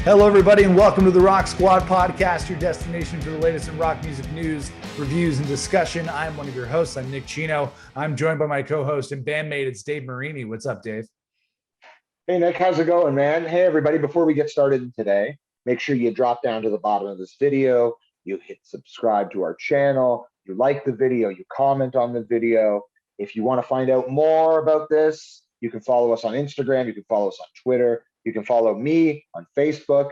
Hello, everybody, and welcome to the Rock Squad podcast, your destination for the latest in rock music news, reviews, and discussion. I'm one of your hosts. I'm Nick Chino. I'm joined by my co-host and bandmate. It's Dave Marini. What's up, Dave? Hey, Nick, how's it going, man? Hey, everybody, before we get started today, make sure you drop down to the bottom of this video, you hit subscribe to our channel, you like the video, you comment on the video. If you want to find out more about this, you can follow us on Instagram, you can follow us on Twitter, you can follow me on Facebook,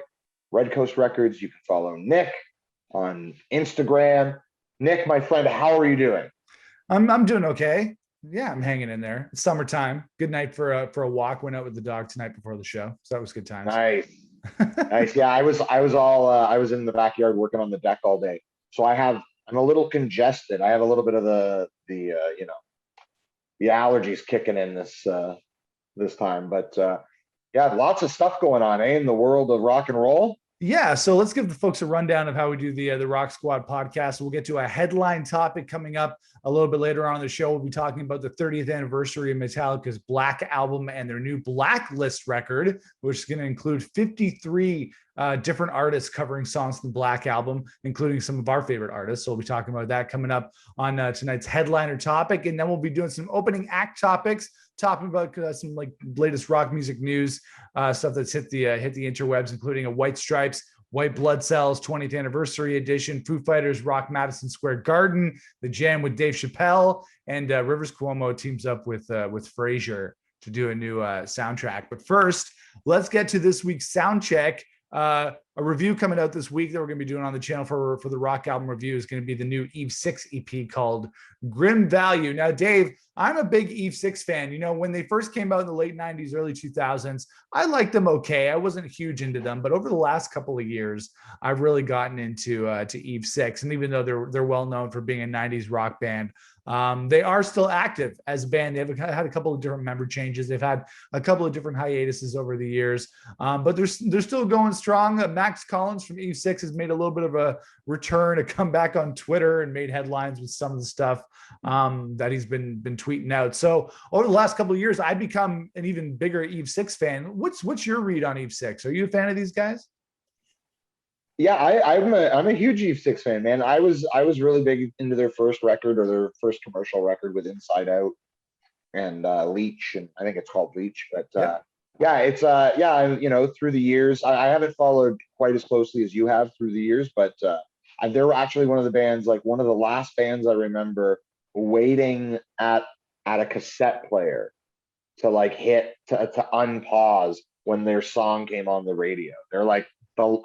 Red Coast Records. You can follow Nick on Instagram. Nick, my friend, how are you doing? I'm doing okay. Yeah, I'm hanging in there. It's summertime. Good night for a walk. Went out with the dog tonight before the show, so that was good times. Nice, nice. Yeah, I was in the backyard working on the deck all day, so I'm a little congested. I have a little bit of the allergies kicking in this time, but. Yeah, lots of stuff going on, in the world of rock and roll. Yeah, so let's give the folks a rundown of how we do the Rock Squad podcast. We'll get to a headline topic coming up a little bit later on in the show. We'll be talking about the 30th anniversary of Metallica's Black Album and their new Blacklist record, which is going to include 53 different artists covering songs from the Black Album, including some of our favorite artists. So we'll be talking about that coming up on tonight's headliner topic. And then we'll be doing some opening act topics, talking about some like latest rock music news, stuff that's hit the interwebs, including a White Stripes, White Blood Cells 20th anniversary edition, Foo Fighters rock Madison Square Garden, the jam with Dave Chappelle, and Rivers Cuomo teams up with Frasier to do a new soundtrack. But first, let's get to this week's sound check. A review coming out this week that we're going to be doing on the channel for the rock album review is going to be the new Eve 6 EP called Grim Value. Now, Dave, I'm a big Eve 6 fan. You know, when they first came out in the late 90s, early 2000s, I liked them okay. I wasn't huge into them, but over the last couple of years, I've really gotten into to Eve 6. And even though they're well known for being a 90s rock band, they are still active as a band. They've had a couple of different member changes. They've had a couple of different hiatuses over the years, but they're still going strong. Max Collins from Eve 6 has made a little bit of a return, a comeback on Twitter, and made headlines with some of the stuff that he's been tweeting out. So over the last couple of years, I've become an even bigger Eve 6 fan. What's your read on Eve 6? Are you a fan of these guys? Yeah, I'm a huge Eve 6 fan, man. I was really big into their first record, or their first commercial record, with Inside Out and Leech, and I think it's called Leech. But it's through the years, I haven't followed quite as closely as you have through the years, but they were actually one of the bands, like one of the last bands I remember waiting at a cassette player to to unpause when their song came on the radio. They're like,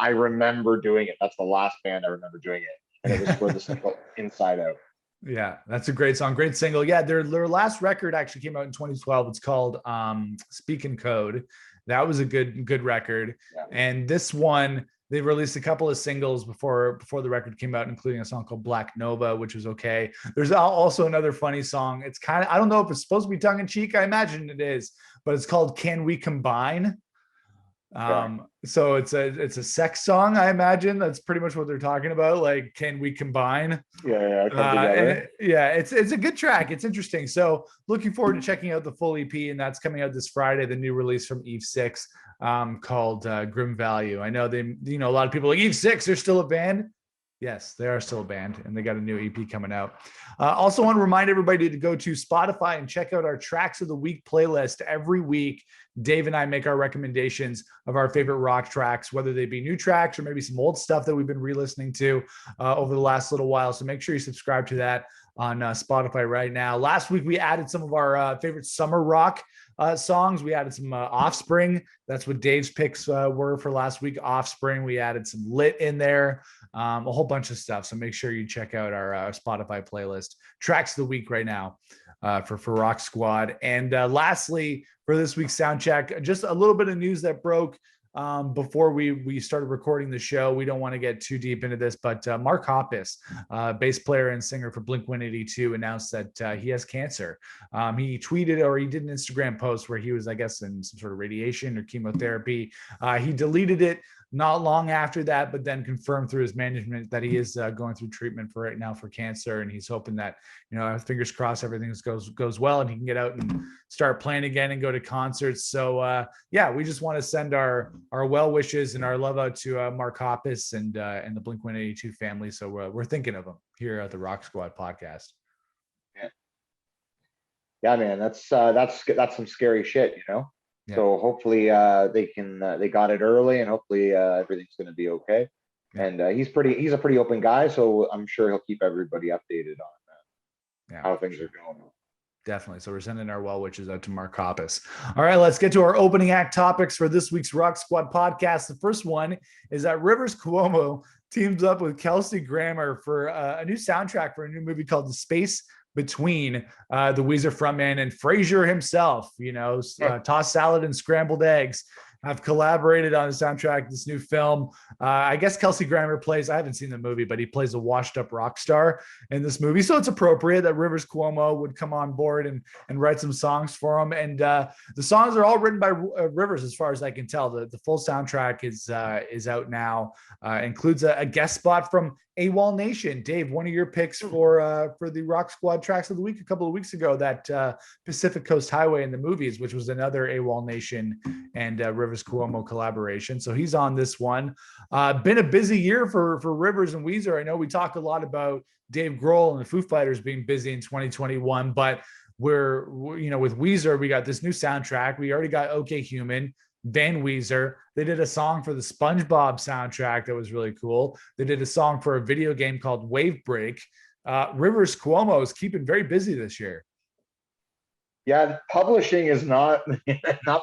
I remember doing it. That's the last band I remember doing it, and it was for the single Inside Out. Yeah, that's a great song, great single. Yeah, their last record actually came out in 2012. It's called Speak in Code. That was a good record. Yeah. And this one, they released a couple of singles before the record came out, including a song called Black Nova, which was okay. There's also another funny song. It's kind of, I don't know if it's supposed to be tongue in cheek. I imagine it is, but it's called Can We Combine? So it's a sex song, I imagine. That's pretty much what they're talking about. Like, can we combine? It's a good track. It's interesting. So looking forward to checking out the full EP, and that's coming out this Friday, the new release from Eve 6 called Grim Value. I know a lot of people are like, Eve 6, they're still a band. Yes, they are still a band, and they got a new EP coming out. Also want to remind everybody to go to Spotify and check out our Tracks of the Week playlist. Every week, Dave and I make our recommendations of our favorite rock tracks, whether they be new tracks or maybe some old stuff that we've been re-listening to over the last little while. So make sure you subscribe to that on Spotify right now. Last week, we added some of our favorite summer rock songs. We added some Offspring. That's what Dave's picks were for last week. Offspring. We added some Lit in there, a whole bunch of stuff. So make sure you check out our Spotify playlist. Tracks of the Week right now for Rock Squad. And lastly, for this week's sound check, just a little bit of news that broke before we started recording the show. We don't want to get too deep into this, but Mark Hoppus, bass player and singer for Blink-182, announced that he has cancer. He tweeted, or he did an Instagram post where he was, I guess, in some sort of radiation or chemotherapy. He deleted it not long after that, but then confirmed through his management that he is going through treatment for right now for cancer, and he's hoping that, fingers crossed, everything goes well and he can get out and start playing again and go to concerts. So we just want to send our well wishes and our love out to Mark Hoppus and the Blink-182 family. So we're thinking of him here at the Rock Squad podcast. Yeah, man, that's some scary shit, Yeah. So hopefully they got it early, and hopefully everything's going to be okay. Yeah. And he's a pretty open guy, so I'm sure he'll keep everybody updated on how things are going. Definitely. So we're sending our well wishes out to Mark Hoppus. All right, let's get to our opening act topics for this week's Rock Squad podcast. The first one is that Rivers Cuomo teams up with Kelsey Grammer for a new soundtrack for a new movie called The Space Between. The Weezer frontman and Frasier himself, tossed salad and scrambled eggs, have collaborated on the soundtrack of this new film. I guess Kelsey Grammer plays, I haven't seen the movie, but he plays a washed up rock star in this movie. So it's appropriate that Rivers Cuomo would come on board and write some songs for him. And the songs are all written by Rivers, as far as I can tell. The full soundtrack is out now. Includes a guest spot from AWOL Nation. Dave, one of your picks for the Rock Squad tracks of the week a couple of weeks ago, that Pacific Coast Highway in the movies, which was another AWOL Nation and Rivers Cuomo collaboration. So he's on this one. Been a busy year for Rivers and Weezer. I know we talk a lot about Dave Grohl and the Foo Fighters being busy in 2021, but we're with Weezer, we got this new soundtrack. We already got OK Human, Van Weezer. They did a song for the SpongeBob soundtrack that was really cool. They did a song for a video game called Wave Break. Rivers Cuomo is keeping very busy this year. Yeah, publishing is not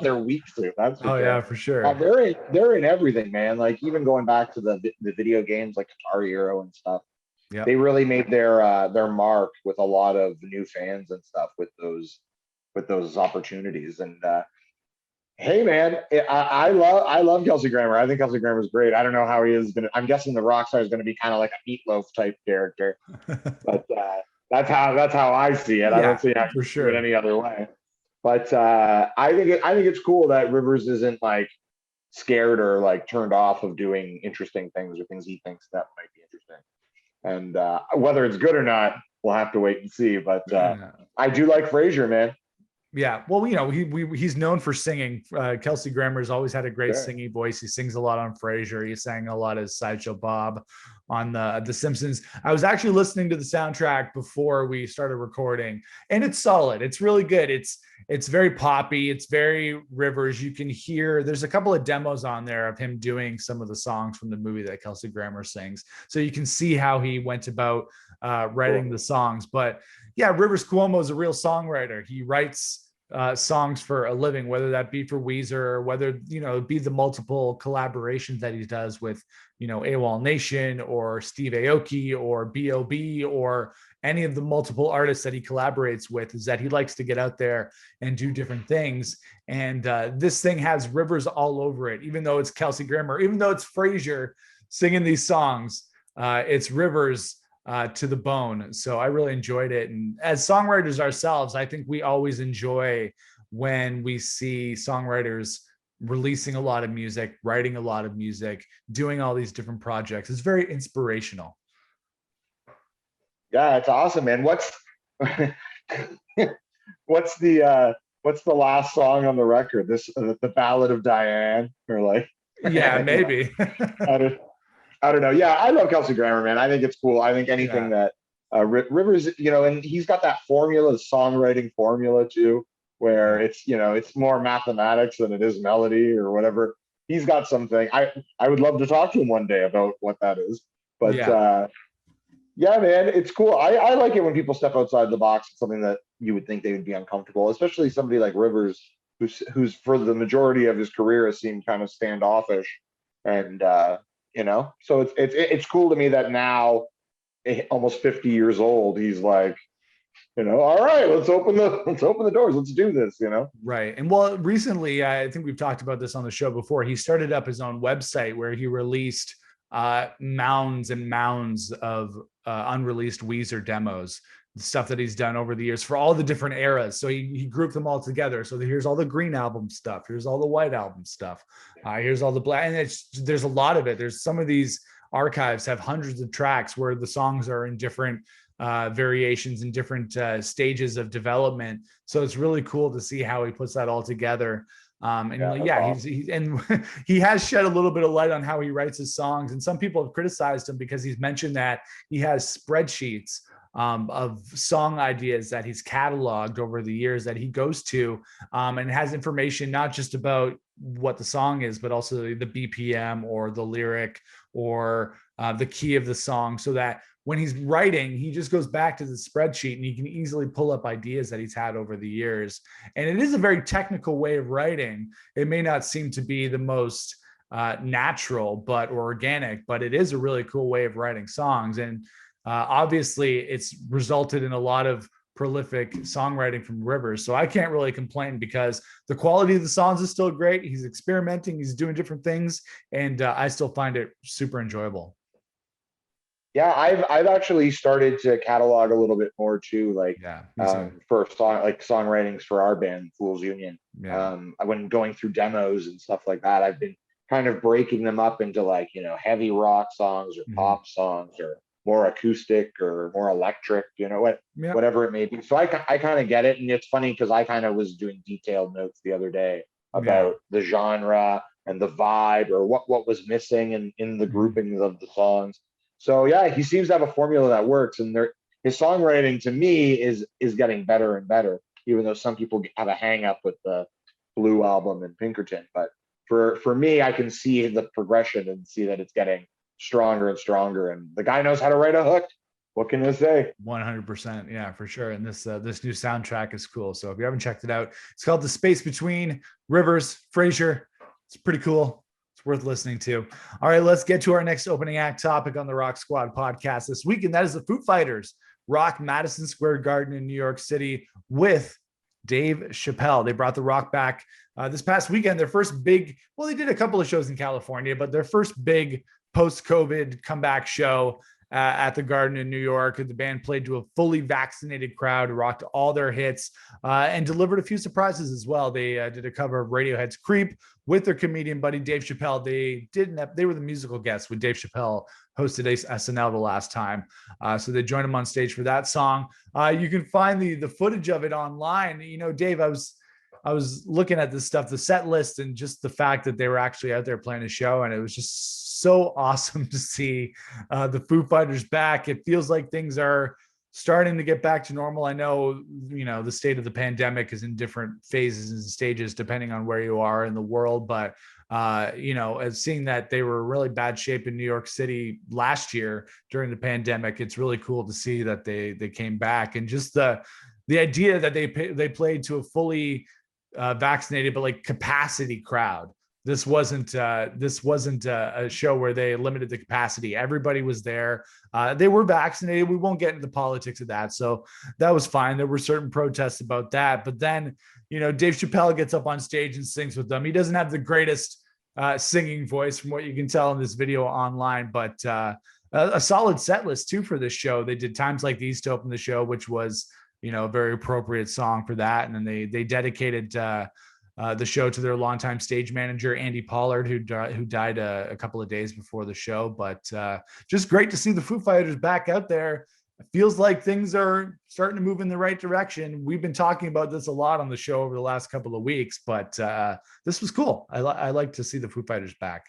their weak suit. That's for sure. Yeah, for sure. They're in everything, man. Like even going back to the video games like Guitar Hero and stuff. Yeah, they really made their mark with a lot of new fans and stuff with those opportunities. And hey, man, I love Kelsey Grammer. I think Kelsey Grammer is great. I don't know how he is gonna. I'm guessing the Rockstar is going to be kind of like a Meatloaf type character, but that's how I see it. I don't see how you do it any other way. But I think it's cool that Rivers isn't like scared or like turned off of doing interesting things or things he thinks that might be interesting. And whether it's good or not, we'll have to wait and see. But I do like Frasier, man. Yeah, well, he's known for singing. Kelsey Grammer's always had a great singing voice. He sings a lot on Frasier. He sang a lot as Sideshow Bob on the Simpsons. I was actually listening to the soundtrack before we started recording, and it's solid. It's really good. It's very poppy. It's very Rivers. You can hear there's a couple of demos on there of him doing some of the songs from the movie that Kelsey Grammer sings, so you can see how he went about writing the songs. But yeah, Rivers Cuomo is a real songwriter. He writes songs for a living, whether that be for Weezer or whether, be the multiple collaborations that he does with, AWOL Nation or Steve Aoki or B.O.B. or any of the multiple artists that he collaborates with, is that he likes to get out there and do different things. And this thing has Rivers all over it, even though it's Kelsey Grammer, even though it's Frasier singing these songs, it's Rivers to the bone. So I really enjoyed it. And as songwriters ourselves, I think we always enjoy when we see songwriters releasing a lot of music, writing a lot of music, doing all these different projects. It's very inspirational. Yeah, it's awesome, man. What's the last song on the record? The Ballad of Diane, or like? Yeah, maybe. I don't know. Yeah, I love Kelsey Grammer, man. I think it's cool. I think anything that Rivers, and he's got that formula, the songwriting formula too, where it's more mathematics than it is melody or whatever. He's got something. I would love to talk to him one day about what that is. But yeah, man, it's cool. I like it when people step outside the box. It's something that you would think they would be uncomfortable, especially somebody like Rivers, who's for the majority of his career has seemed kind of standoffish, and so it's cool to me that now, almost 50 years old, he's like, all right, let's open the doors, let's do this, Right. And well, recently, I think we've talked about this on the show before, he started up his own website where he released mounds and mounds of unreleased Weezer demos stuff that he's done over the years for all the different eras. So he grouped them all together. So here's all the Green Album stuff. Here's all the White Album stuff. Here's all the Black. And there's a lot of it. There's some of these archives have hundreds of tracks where the songs are in different variations and different stages of development. So it's really cool to see how he puts that all together. Awesome. He has shed a little bit of light on how he writes his songs. And some people have criticized him because he's mentioned that he has spreadsheets of song ideas that he's cataloged over the years that he goes to and has information not just about what the song is, but also the BPM or the lyric or the key of the song, so that when he's writing, he just goes back to the spreadsheet and he can easily pull up ideas that he's had over the years. And it is a very technical way of writing. It may not seem to be the most natural or organic, but it is a really cool way of writing songs. And obviously, it's resulted in a lot of prolific songwriting from Rivers. So I can't really complain because the quality of the songs is still great. He's experimenting, he's doing different things, and I still find it super enjoyable. Yeah, I've actually started to catalog a little bit more too, like for songwritings for our band, Fools Union. Yeah. When going through demos and stuff like that, I've been kind of breaking them up into like, heavy rock songs or pop songs or more acoustic or more electric, whatever it may be. So I kind of get it. And it's funny because I kind of was doing detailed notes the other day about the genre and the vibe or what was missing in the groupings of the songs. So yeah, he seems to have a formula that works, and his songwriting to me is getting better and better, even though some people have a hang up with the Blue album and Pinkerton. But for me, I can see the progression and see that it's getting stronger and stronger, and the guy knows how to write a hook. What can I say? 100%. Yeah, for sure. And this new soundtrack is cool. So if you haven't checked it out, it's called The Space Between. Rivers, Frazier. It's pretty cool. It's worth listening to. All right, let's get to our next opening act topic on the Rock Squad podcast this week, and that is the Foo Fighters rock Madison Square Garden in New York City with Dave Chappelle. They brought the Rock back this past weekend. Their first big, well, they did a couple of shows in California, but their first big post-COVID comeback show at the Garden in New York. The band played to a fully vaccinated crowd, rocked all their hits, and delivered a few surprises as well. They did a cover of Radiohead's "Creep" with their comedian buddy Dave Chappelle. They were the musical guests when Dave Chappelle hosted SNL the last time, so they joined him on stage for that song. You can find the footage of it online. Dave, I was looking at this stuff, the set list, and just the fact that they were actually out there playing a show, and it was just so awesome to see the Foo Fighters back. It feels like things are starting to get back to normal. I know, the state of the pandemic is in different phases and stages depending on where you are in the world, but as seeing that they were in really bad shape in New York City last year during the pandemic, it's really cool to see that they came back. And just the idea that they played to a fully vaccinated but like capacity crowd. This wasn't a show where they limited the capacity. Everybody was there. They were vaccinated. We won't get into the politics of that. So that was fine. There were certain protests about that. But then, Dave Chappelle gets up on stage and sings with them. He doesn't have the greatest singing voice from what you can tell in this video online, but a solid set list too for this show. They did Times Like These to open the show, which was, a very appropriate song for that. And then they dedicated the show to their longtime stage manager, Andy Pollard, who died a couple of days before the show. But just great to see the Foo Fighters back out there. It feels like things are starting to move in the right direction. We've been talking about this a lot on the show over the last couple of weeks, but this was cool. I like to see the Foo Fighters back.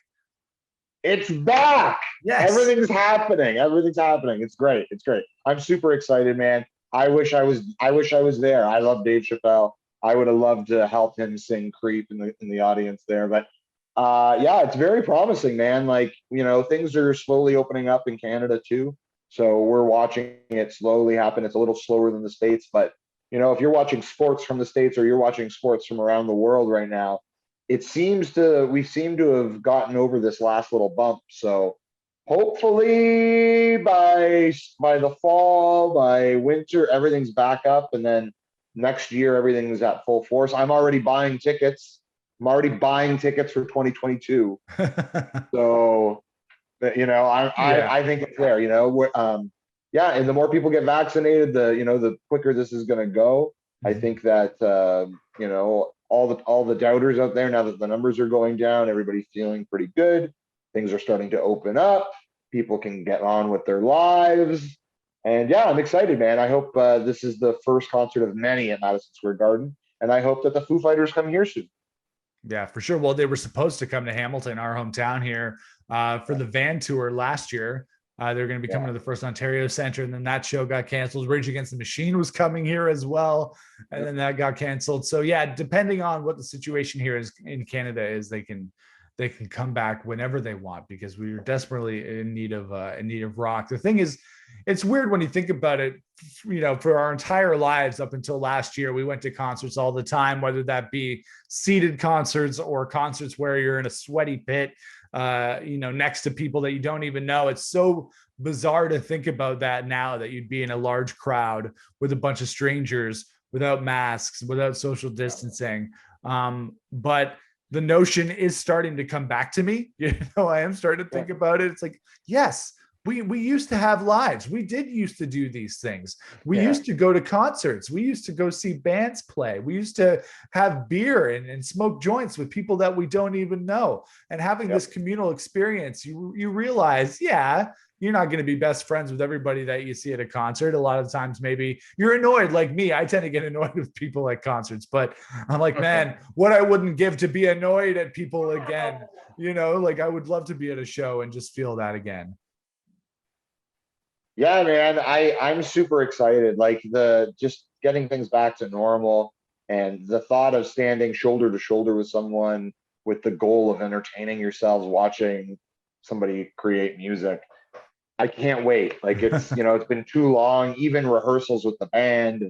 It's back. Yes. Everything's happening. It's great. I'm super excited, man. I wish I was there. I love Dave Chappelle. I would have loved to help him sing "Creep" in the audience there, but yeah, it's very promising, man. Like, things are slowly opening up in Canada too, so we're watching it slowly happen. It's a little slower than the States, but if you're watching sports from the States or you're watching sports from around the world right now, we seem to have gotten over this last little bump. So hopefully by the fall, by winter, everything's back up, and then next year, everything is at full force. I'm already buying tickets. For 2022. So, I think it's there. yeah, and the more people get vaccinated, the quicker this is going to go. I Mhm. think that all the doubters out there, now that the numbers are going down, everybody's feeling pretty good. Things are starting to open up. People can get on with their lives, and yeah, I'm excited, man. I hope this is the first concert of many at Madison Square Garden, and I hope that the Foo Fighters come here soon. Yeah, for sure. Well, they were supposed to come to Hamilton, our hometown here, for Yeah, the van tour last year. They're going to be coming yeah, to the first Ontario Center, and then that show got canceled. Rage Against the Machine was coming here as well, and yep, then that got canceled. So yeah, depending on what the situation here is in Canada is, they can come back whenever they want because we are desperately in need of rock. The thing is, it's weird when you think about it. You know, for our entire lives up until last year, we went to concerts all the time, whether that be seated concerts or concerts where you're in a sweaty pit, next to people that you don't even know. It's so bizarre to think about that now, that you'd be in a large crowd with a bunch of strangers without masks, without social distancing. But the notion is starting to come back to me. I am starting to yeah, think about it. It's like, yes, we used to have lives. We did used to do these things. We yeah, used to go to concerts. We used to go see bands play. We used to have beer and smoke joints with people that we don't even know. And having this yep. communal experience, you realize, yeah, you're not going to be best friends with everybody that you see at a concert. A lot of times, maybe you're annoyed like me. I tend to get annoyed with people at concerts, but I'm like, man, what I wouldn't give to be annoyed at people again. Like I would love to be at a show and just feel that again. Yeah, man, I'm super excited. Like the just getting things back to normal, and the thought of standing shoulder to shoulder with someone with the goal of entertaining yourselves watching somebody create music. I can't wait. Like it's been too long. Even rehearsals with the band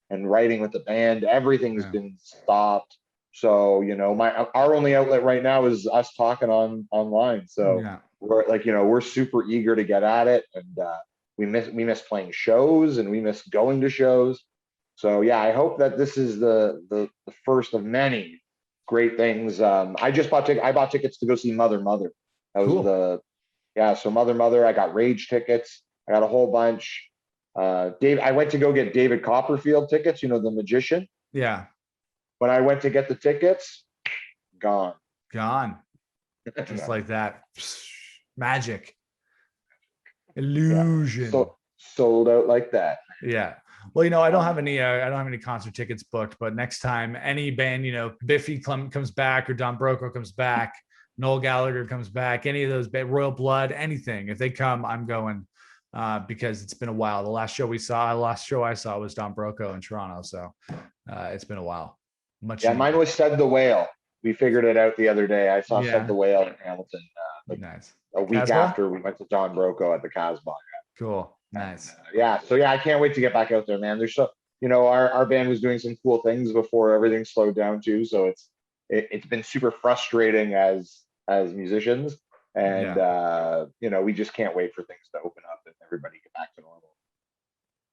and writing with the band, everything's Yeah. been stopped. So, my our only outlet right now is us talking online. So Yeah. we're super eager to get at it, and we miss playing shows, and we miss going to shows. So yeah, I hope that this is the first of many great things. I bought tickets to go see Mother. That was Cool. the Yeah, so Mother, I got Rage tickets. I got a whole bunch. I went to go get David Copperfield tickets, the magician. Yeah. When I went to get the tickets, gone. Gone. Just like that. Magic. Yeah, Illusion. so sold out like that. Yeah. Well, I don't Um, have any. I don't have any concert tickets booked. But next time any band, Biffy comes back, or Don Broco comes back, Noel Gallagher comes back, any of those, Royal Blood, anything. If they come, I'm going, because it's been a while. The last show I saw was Don Broco in Toronto. So it's been a while. Much yeah, mine needed. was Said the Whale. We figured it out the other day. I saw Said Yeah. the Whale in Hamilton, like Nice. a week Casbah. after we went to Don Broco at the Casbah. Cool. And Nice. yeah, so yeah, I can't wait to get back out there, man. Our band was doing some cool things before everything slowed down too. So it's been super frustrating as musicians, and Yeah. we just can't wait for things to open up and everybody get back to normal.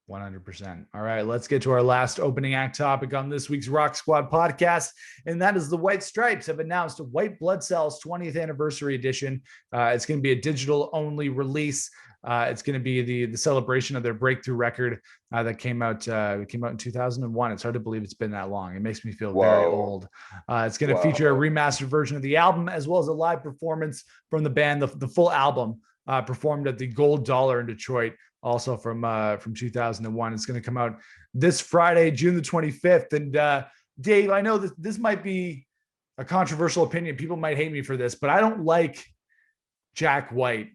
100%. All right, let's get to our last opening act topic on this week's Rock Squad podcast, and that is the White Stripes have announced White Blood Cells 20th Anniversary Edition. It's going to be a digital only release. It's going to be the celebration of their breakthrough record that came out in 2001. It's hard to believe it's been that long. It makes me feel very Whoa, old. It's going to feature a whoa, remastered version of the album as well as a live performance from the band. The full album performed at the Gold Dollar in Detroit, also from 2001. It's going to come out this Friday, June the 25th. And Dave, I know that this might be a controversial opinion. People might hate me for this, but I don't like Jack White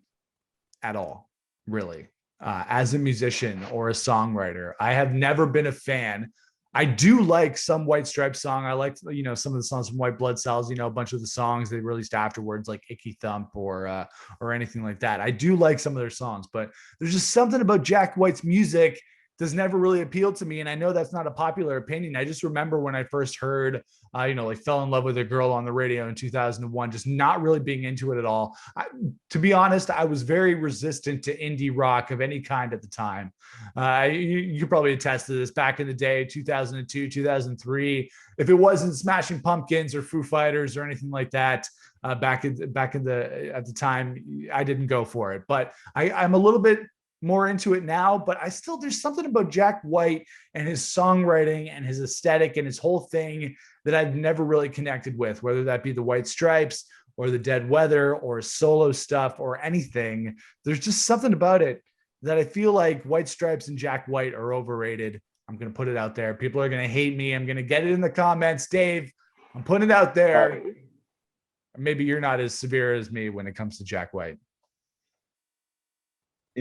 at all, really, as a musician or a songwriter. I have never been a fan. I do like some White Stripes song. I like, some of the songs from White Blood Cells, a bunch of the songs they released afterwards, like Icky Thump or anything like that. I do like some of their songs, but there's just something about Jack White's music that's never really appealed to me. And I know that's not a popular opinion. I just remember when I first heard, fell in love with a girl on the radio in 2001, just not really being into it at all. To be honest, I was very resistant to indie rock of any kind at the time. You could probably attest to this. Back in the day, 2002, 2003, if it wasn't Smashing Pumpkins or Foo Fighters or anything like that, at the time, I didn't go for it. But I'm a little bit more into it now, but there's something about Jack White and his songwriting and his aesthetic and his whole thing that I've never really connected with, whether that be the White Stripes or the Dead Weather or solo stuff or anything. There's just something about it that I feel like White Stripes and Jack White are overrated. I'm going to put it out there. People are going to hate me. I'm going to get it in the comments. Dave, I'm putting it out there. Maybe you're not as severe as me when it comes to Jack White.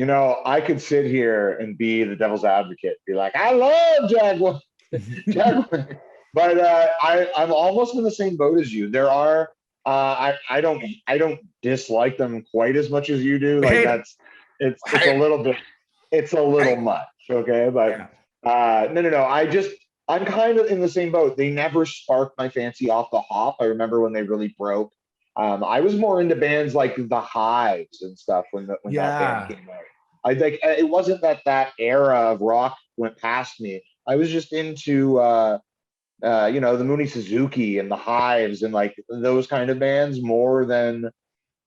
I could sit here and be the devil's advocate, be like, I love Jack White. Jack White. But I'm almost in the same boat as you. There are I don't dislike them quite as much as you do. Like it's a little bit, it's a little much. Okay. But no. I'm kind of in the same boat. They never sparked my fancy off the hop. I remember when they really broke. I was more into bands like the Hives and stuff when that band came out. I think it wasn't that era of rock went past me. I was just into the Mooney Suzuki and the Hives and like those kind of bands more than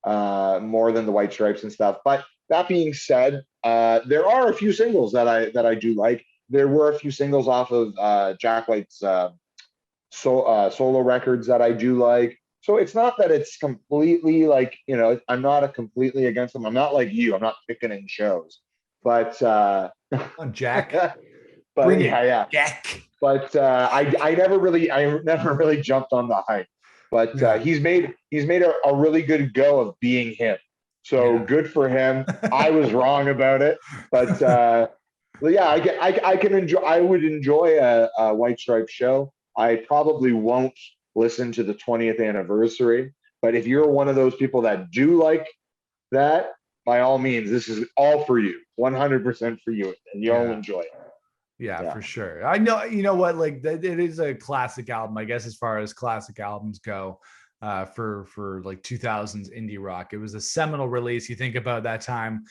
the White Stripes and stuff. But that being said, there are a few singles that I do like. There were a few singles off of Jack White's solo records that I do like. So it's not that it's completely like, I'm not completely against them. I'm not like you. I'm not picking in shows. But Jack. But yeah. Jack. But I never really jumped on the hype. But he's made a really good go of being him. So good for him. I was wrong about it, but I would enjoy a White Stripes show. I probably won't listen to the 20th anniversary, but if you're one of those people that do like that, by all means, this is all for you, 100% for you, and you'll enjoy it. Yeah, for sure. I know, you know what, like it is a classic album, I guess, as far as classic albums go. For like 2000s indie rock, it was a seminal release. You think about that time,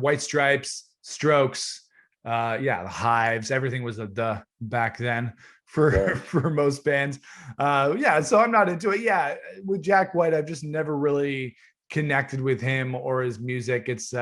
White Stripes, Strokes, the Hives, everything was the back then for most bands. So I'm not into it. With Jack White, I've just never really connected with him or his music. It's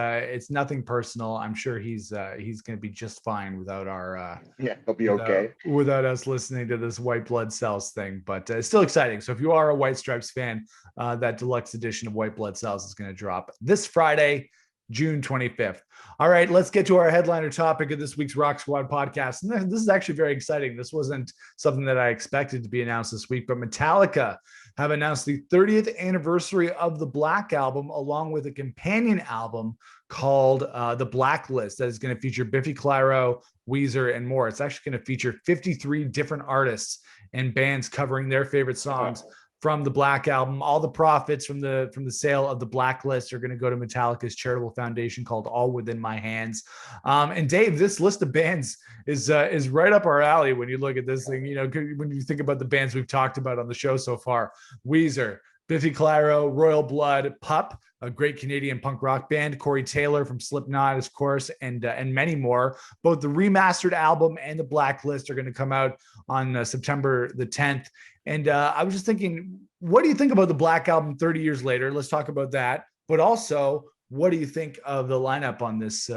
nothing personal. I'm sure he's going to be just fine without our he'll be okay without us listening to this White Blood Cells thing, but it's still exciting. So if you are a White Stripes fan, that deluxe edition of White Blood Cells is going to drop this Friday, June 25th. All right, let's get to our headliner topic of this week's Rock Squad podcast. And this is actually very exciting. This wasn't something that I expected to be announced this week, but Metallica have announced the 30th anniversary of the Black Album, along with a companion album called The Blacklist that is going to feature Biffy Clyro, Weezer, and more. It's actually going to feature 53 different artists and bands covering their favorite songs from the Black Album. All the profits from the sale of the Blacklist are going to go to Metallica's charitable foundation called All Within My Hands. And Dave, this list of bands is right up our alley when you look at this thing. When you think about the bands we've talked about on the show so far: Weezer, Biffy Clyro, Royal Blood, Pup, a great Canadian punk rock band, Corey Taylor from Slipknot, of course, and many more. Both the remastered album and the Blacklist are going to come out on September the 10th. And I was just thinking, what do you think about the Black Album 30 years later? Let's talk about that. But also, what do you think of the lineup on this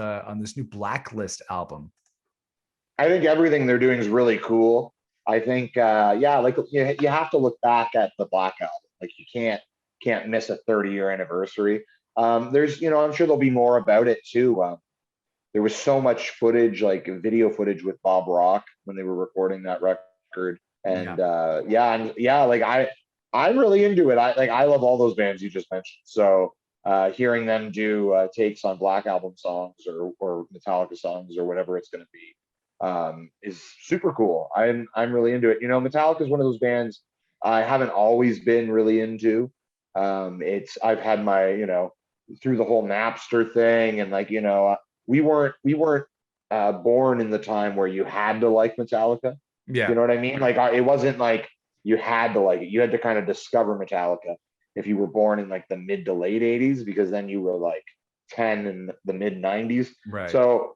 new Blacklist album? I think everything they're doing is really cool. I think, you have to look back at the Black Album. Like you can't miss a 30-year anniversary. There's, I'm sure there'll be more about it too. There was so much footage, like video footage with Bob Rock when they were recording that record. And I'm really into it. I love all those bands you just mentioned. So hearing them do takes on Black Album songs or Metallica songs or whatever it's going to be is super cool. I'm really into it. Metallica is one of those bands I haven't always been really into. I've had my through the whole Napster thing and we weren't born in the time where you had to like Metallica. Yeah. You know what I mean? Like it wasn't like you had to like it. You had to kind of discover Metallica if you were born in like the mid to late 80s, because then you were like 10 in the mid 90s. Right. So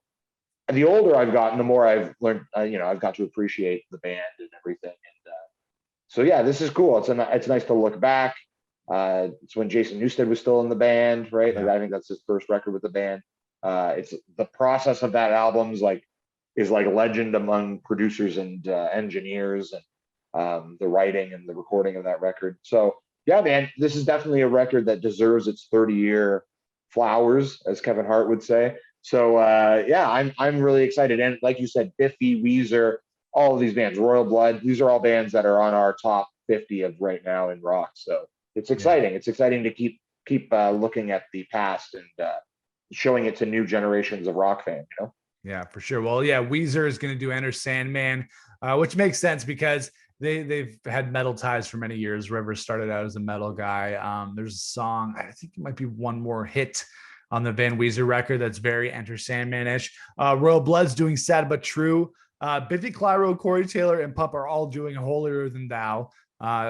the older I've gotten, the more I've learned, I've got to appreciate the band and everything. And this is cool. It's nice to look back. It's when Jason Newsted was still in the band, right? Like I think that's his first record with the band. It's the process of that album is like legend among producers and engineers, and the writing and the recording of that record. So yeah, man, this is definitely a record that deserves its 30-year flowers, as Kevin Hart would say. So yeah, I'm really excited. And like you said, Biffy, Weezer, all of these bands, Royal Blood, these are all bands that are on our top 50 of right now in rock. So it's exciting. It's exciting to keep looking at the past and showing it to new generations of rock fans. You know. Yeah, for sure. Well, yeah, Weezer is going to do Enter Sandman, which makes sense because they've had metal ties for many years. River started out as a metal guy. There's a song, I think it might be one more hit on the Van Weezer record that's very Enter Sandman-ish. Royal Blood's doing Sad But True. Biffy Clyro, Corey Taylor, and Pup are all doing Holier Than Thou.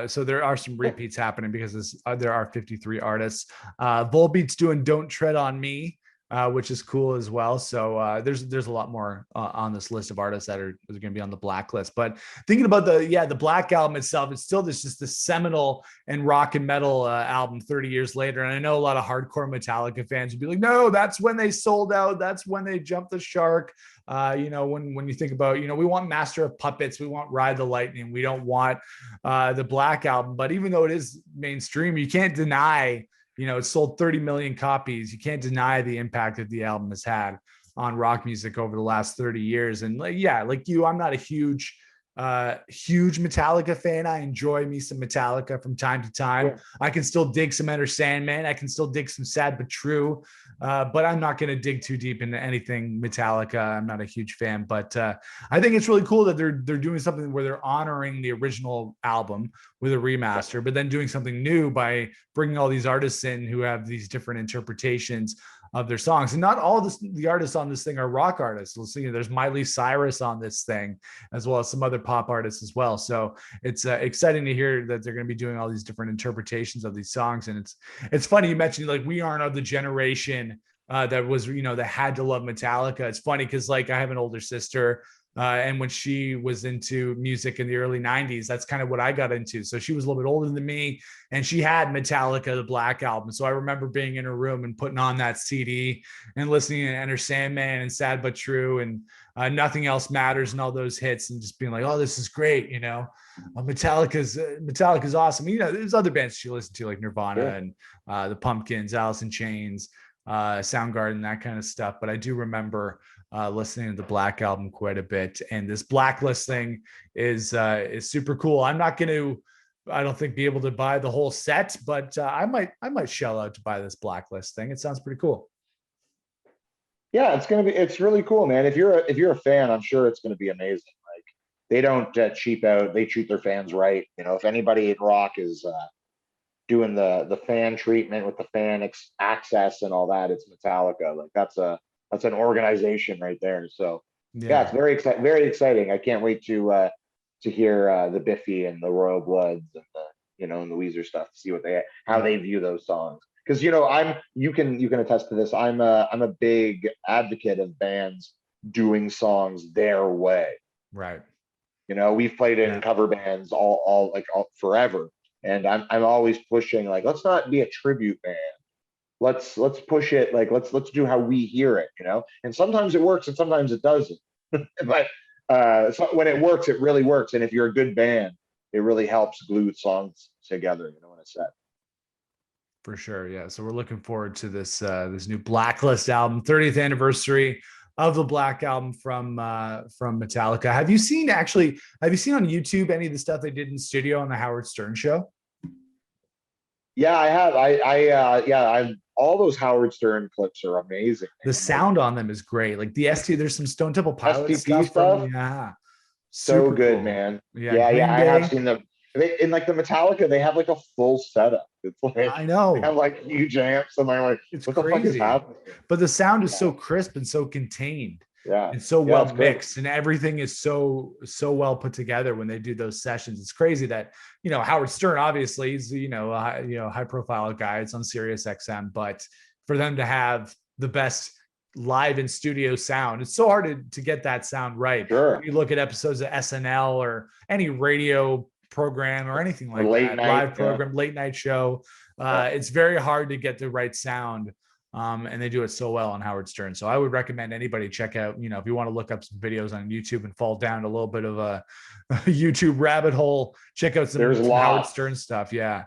So there are some repeats happening because there are 53 artists. Volbeat's doing Don't Tread on Me, which is cool as well. So there's a lot more on this list of artists that are going to be on the Blacklist. But thinking about the Black Album itself, it's still just this seminal and rock and metal album 30 years later. And I know a lot of hardcore Metallica fans would be like, no, that's when they sold out. That's when they jumped the shark. When you think about, we want Master of Puppets, we want Ride the Lightning, we don't want the Black Album. But even though it is mainstream, you can't deny it sold 30 million copies. You can't deny the impact that the album has had on rock music over the last 30 years. And like you, I'm not a huge Metallica fan. I enjoy me some Metallica from time to time. Yeah. I can still dig some Enter Sandman. I can still dig some Sad But True. But I'm not going to dig too deep into anything Metallica. I'm not a huge fan, but I think it's really cool that they're doing something where they're honoring the original album with a remaster, but then doing something new by bringing all these artists in who have these different interpretations of their songs. And not all the artists on this thing are rock artists. We'll see. There's Miley Cyrus on this thing, as well as some other pop artists as well. So it's exciting to hear that they're going to be doing all these different interpretations of these songs. And it's funny you mentioned like we aren't of the generation that was that had to love Metallica. It's funny because like I have an older sister. And when she was into music in the early 90s, that's kind of what I got into. So she was a little bit older than me, and she had Metallica, the Black Album. So I remember being in her room and putting on that CD and listening to Enter Sandman and Sad But True and Nothing Else Matters and all those hits, and just being like, oh, this is great. Metallica's awesome. There's other bands she listened to like Nirvana and the Pumpkins, Alice in Chains, Soundgarden, that kind of stuff. But I do remember listening to the Black Album quite a bit, and this Blacklist thing is super cool. I'm not going to, I don't think, be able to buy the whole set, but I might shell out to buy this Blacklist thing. It sounds pretty cool. Yeah, it's really cool, man. If you're a fan, I'm sure it's going to be amazing. Like they don't cheap out; they treat their fans right. If anybody in rock is doing the fan treatment with the fan access and all that, it's Metallica. Like that's an organization right there. So yeah, it's very exciting. I can't wait to hear the Biffy and the Royal Bloods and the and the Weezer stuff to see how they view those songs. Because you can attest to this. I'm a big advocate of bands doing songs their way. Right. We've played in cover bands all forever, and I'm always pushing like, let's not be a tribute band. Let's push it, like let's do how we hear it, and sometimes it works and sometimes it doesn't. But so when it works, it really works. And if you're a good band, it really helps glue songs together, in a set. For sure. Yeah. So we're looking forward to this new Blacklist album, 30th anniversary of the Black Album from Metallica. Have you seen on YouTube any of the stuff they did in studio on the Howard Stern show? Yeah, I have. All those Howard Stern clips are amazing. The sound on them is great. Like the there's some Stone Temple Pilots stuff. So good, cool. Man. Yeah. I have seen them. In like the Metallica, they have like a full setup. It's like, I know they have like huge amps, and I'm like, it's what crazy. The fuck is happening? But the sound is so crisp and so contained. Yeah, it's so well mixed, and everything is so well put together when they do those sessions. It's crazy that Howard Stern obviously is high profile guy. It's on Sirius XM, but for them to have the best live in studio sound, it's so hard to get that sound right. Sure. When you look at episodes of SNL or any radio program or anything like that, live program, late night show, it's very hard to get the right sound And they do it so well on Howard Stern. So I would recommend anybody check out, if you want to look up some videos on YouTube and fall down a little bit of a YouTube rabbit hole, check out some Howard Stern stuff. Yeah.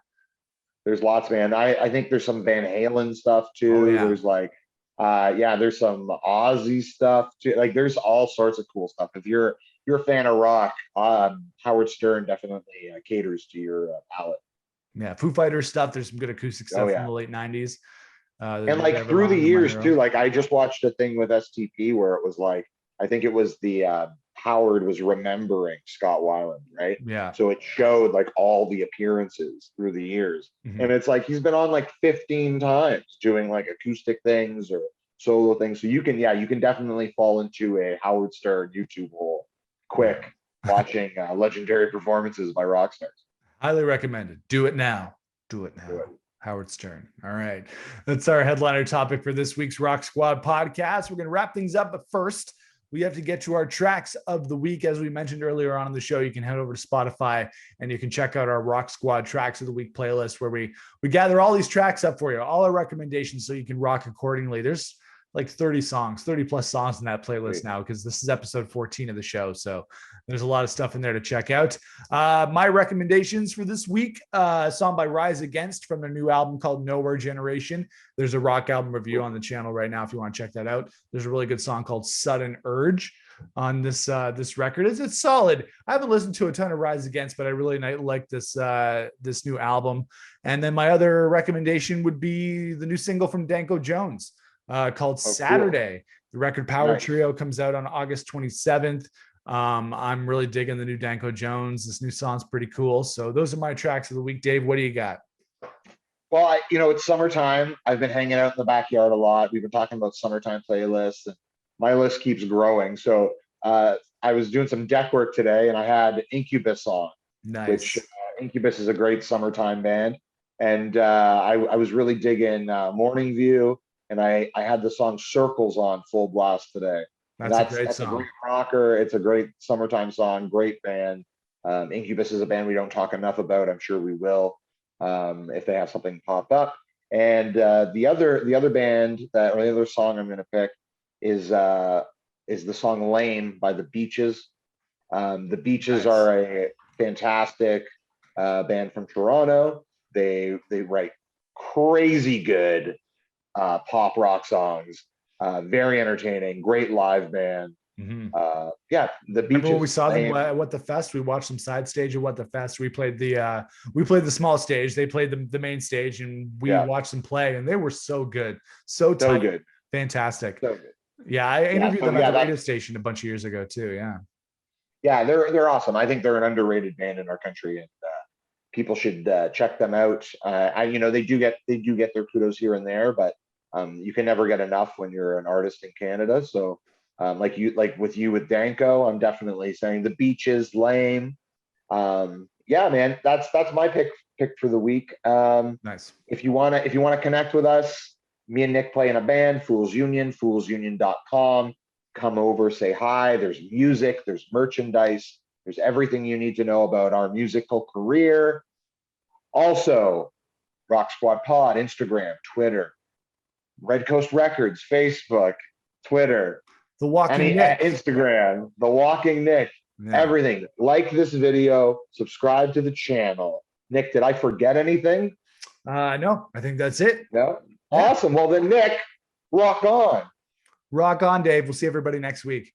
There's lots, man. I think there's some Van Halen stuff too. Oh, yeah. There's like, there's some Ozzy stuff too. Like there's all sorts of cool stuff. If you're a fan of rock, Howard Stern definitely caters to your palate. Yeah. Foo Fighters stuff. There's some good acoustic stuff from the late 90s. And like through the years too, like I just watched a thing with STP where it was like, I think it was the Howard was remembering Scott Weiland, right? Yeah. So it showed like all the appearances through the years. Mm-hmm. And it's like he's been on like 15 times doing like acoustic things or solo things. So you can definitely fall into a Howard Stern YouTube hole quick watching legendary performances by rock stars. Highly recommended. Do it now. Do it now. Howard Stern. All right. That's our headliner topic for this week's Rock Squad podcast. We're going to wrap things up, but first, we have to get to our tracks of the week. As we mentioned earlier on in the show, you can head over to Spotify and you can check out our Rock Squad Tracks of the Week playlist where we gather all these tracks up for you, all our recommendations so you can rock accordingly. There's like 30 plus songs in that playlist now because this is episode 14 of the show. So there's a lot of stuff in there to check out. My recommendations for this week, a song by Rise Against from their new album called Nowhere Generation. There's a rock album review on the channel right now if you want to check that out. There's a really good song called Sudden Urge on this record. It's solid. I haven't listened to a ton of Rise Against, but I really like this new album. And then my other recommendation would be the new single from Danko Jones called Saturday. Cool. The record Power Trio comes out on August 27th. I'm really digging the new Danko Jones. This new song's pretty cool. So those are my tracks of the week. Dave, what do you got? Well, it's summertime. I've been hanging out in the backyard a lot. We've been talking about summertime playlists, and my list keeps growing. So I was doing some deck work today, and I had Incubus on, which Incubus is a great summertime band. And I was really digging Morning View, and I had the song Circles on full blast today. That's a great song. A great rocker. It's a great summertime song. Great band. Incubus is a band we don't talk enough about. I'm sure we will if they have something pop up. And the other band or the other song I'm going to pick is the song "Lame" by the Beaches. The Beaches are a fantastic band from Toronto. They write crazy good pop rock songs. Very entertaining, great live band. Mm-hmm. The Beaches. Remember when we saw them at What the Fest? We watched some side stage at What the Fest. We played the small stage. They played the main stage, and we watched them play, and they were so good, so tight, good, fantastic. So good. Yeah, I interviewed them at the radio station a bunch of years ago too. Yeah, they're awesome. I think they're an underrated band in our country, and people should check them out. They do get their kudos here and there, but you can never get enough when you're an artist in Canada. So like with Danko, I'm definitely saying the Beaches, Lame. Man, that's my pick for the week. Nice. If you wanna connect with us, me and Nick play in a band, Fools Union, foolsunion.com. Come over, say hi. There's music, there's merchandise, there's everything you need to know about our musical career. Also, Rock Squad Pod, Instagram, Twitter, Red Coast Records, Facebook, Twitter, The Walking Nick, Instagram, The Walking Nick, everything. Like this video, subscribe to the channel. Nick, did I forget anything? No, I think that's it. No? Awesome. Well then, Nick, rock on. Rock on, Dave. We'll see everybody next week.